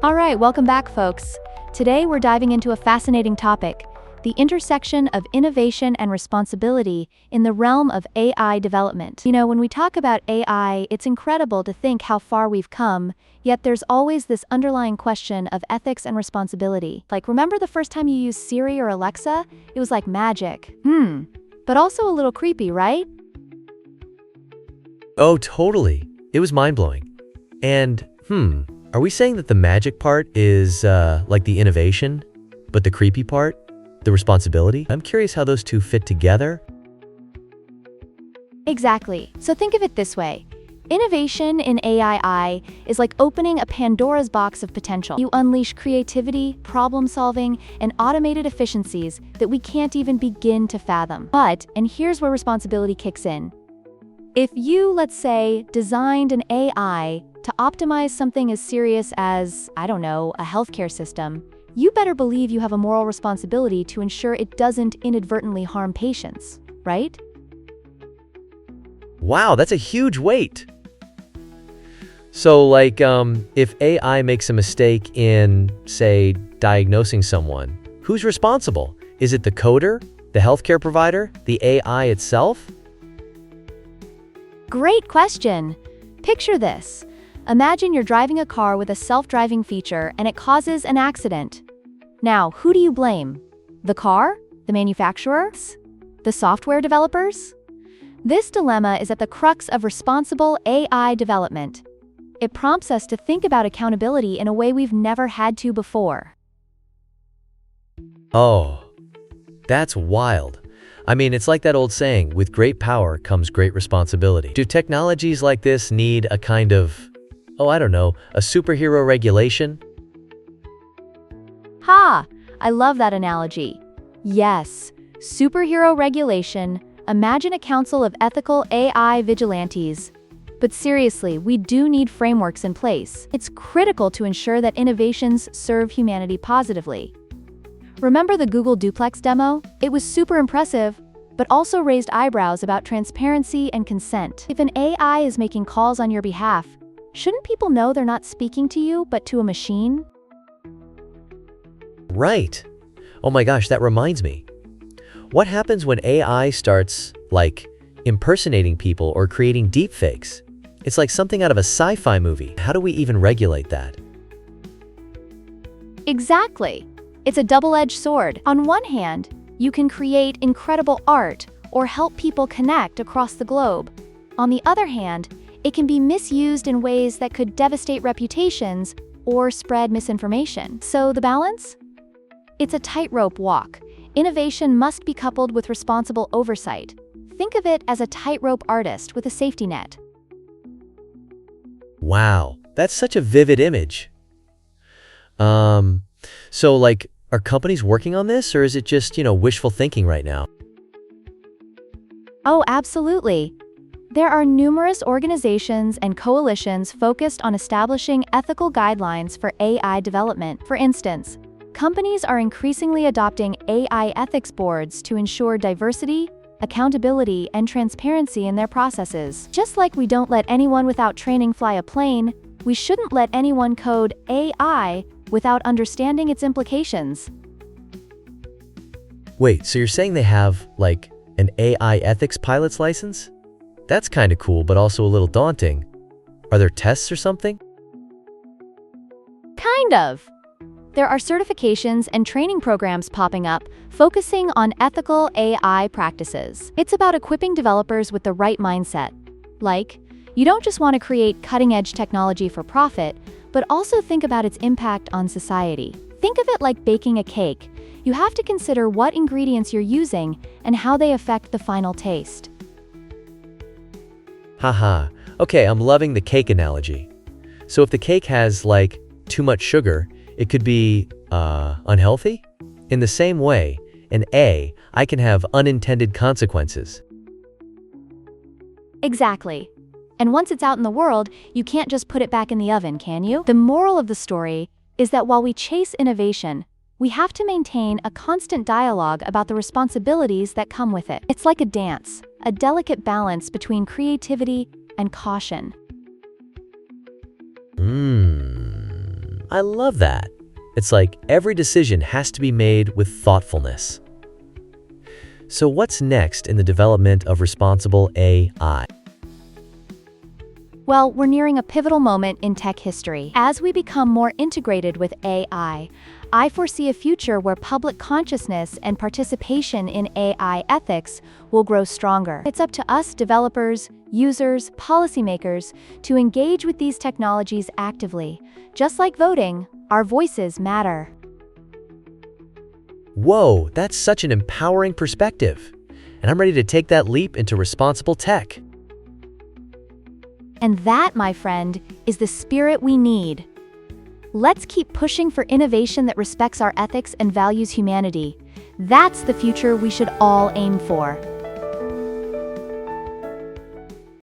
All right, welcome back, folks. Today we're diving into a fascinating topic, the intersection of innovation and responsibility in the realm of AI development. When we talk about AI, it's incredible to think how far we've come, yet there's always this underlying question of ethics and responsibility. Like, remember the first time you used Siri or Alexa? It was like magic. But also a little creepy, right? Oh, totally. It was mind-blowing. And, are we saying that the magic part is, like the innovation, but the creepy part, the responsibility? I'm curious how those two fit together. Exactly. So think of it this way. Innovation in AI is like opening a Pandora's box of potential. You unleash creativity, problem-solving, and automated efficiencies that we can't even begin to fathom. And here's where responsibility kicks in. If you, let's say, designed an AI to optimize something as serious as, a healthcare system, you better believe you have a moral responsibility to ensure it doesn't inadvertently harm patients, right? Wow, that's a huge weight. So, if AI makes a mistake in, say, diagnosing someone, who's responsible? Is it the coder, the healthcare provider, the AI itself? Great question. Picture this. Imagine you're driving a car with a self-driving feature and it causes an accident. Now, who do you blame? The car? The manufacturers? The software developers? This dilemma is at the crux of responsible AI development. It prompts us to think about accountability in a way we've never had to before. Oh, that's wild. It's like that old saying, with great power comes great responsibility. Do technologies like this need a kind of, a superhero regulation? I love that analogy. Yes, superhero regulation. Imagine a council of ethical AI vigilantes. But seriously, we do need frameworks in place. It's critical to ensure that innovations serve humanity positively. Remember the Google Duplex demo? It was super impressive, but also raised eyebrows about transparency and consent. If an AI is making calls on your behalf, shouldn't people know they're not speaking to you, but to a machine? Right. Oh my gosh, that reminds me. What happens when AI starts, impersonating people or creating deepfakes? It's like something out of a sci-fi movie. How do we even regulate that? Exactly. It's a double-edged sword. On one hand, you can create incredible art or help people connect across the globe. On the other hand, it can be misused in ways that could devastate reputations or spread misinformation. So the balance? It's a tightrope walk. Innovation must be coupled with responsible oversight. Think of it as a tightrope artist with a safety net. Wow, that's such a vivid image. Are companies working on this, or is it just, wishful thinking right now? Oh, absolutely. There are numerous organizations and coalitions focused on establishing ethical guidelines for AI development. For instance, companies are increasingly adopting AI ethics boards to ensure diversity, accountability, and transparency in their processes. Just like we don't let anyone without training fly a plane, we shouldn't let anyone code AI without understanding its implications. Wait, so you're saying they have, an AI ethics pilot's license? That's kind of cool, but also a little daunting. Are there tests or something? Kind of. There are certifications and training programs popping up focusing on ethical AI practices. It's about equipping developers with the right mindset. You don't just want to create cutting-edge technology for profit, but also think about its impact on society. Think of it like baking a cake. You have to consider what ingredients you're using and how they affect the final taste. Haha. Okay, I'm loving the cake analogy. So if the cake has, too much sugar, it could be, unhealthy? In the same way, an AI can have unintended consequences. Exactly. And once it's out in the world, you can't just put it back in the oven, can you? The moral of the story is that while we chase innovation, we have to maintain a constant dialogue about the responsibilities that come with it. It's like a dance, a delicate balance between creativity and caution. I love that. It's like every decision has to be made with thoughtfulness. So what's next in the development of responsible AI? Well, we're nearing a pivotal moment in tech history. As we become more integrated with AI, I foresee a future where public consciousness and participation in AI ethics will grow stronger. It's up to us developers, users, policymakers to engage with these technologies actively. Just like voting, our voices matter. Whoa, that's such an empowering perspective. And I'm ready to take that leap into responsible tech. And that, my friend, is the spirit we need. Let's keep pushing for innovation that respects our ethics and values humanity. That's the future we should all aim for.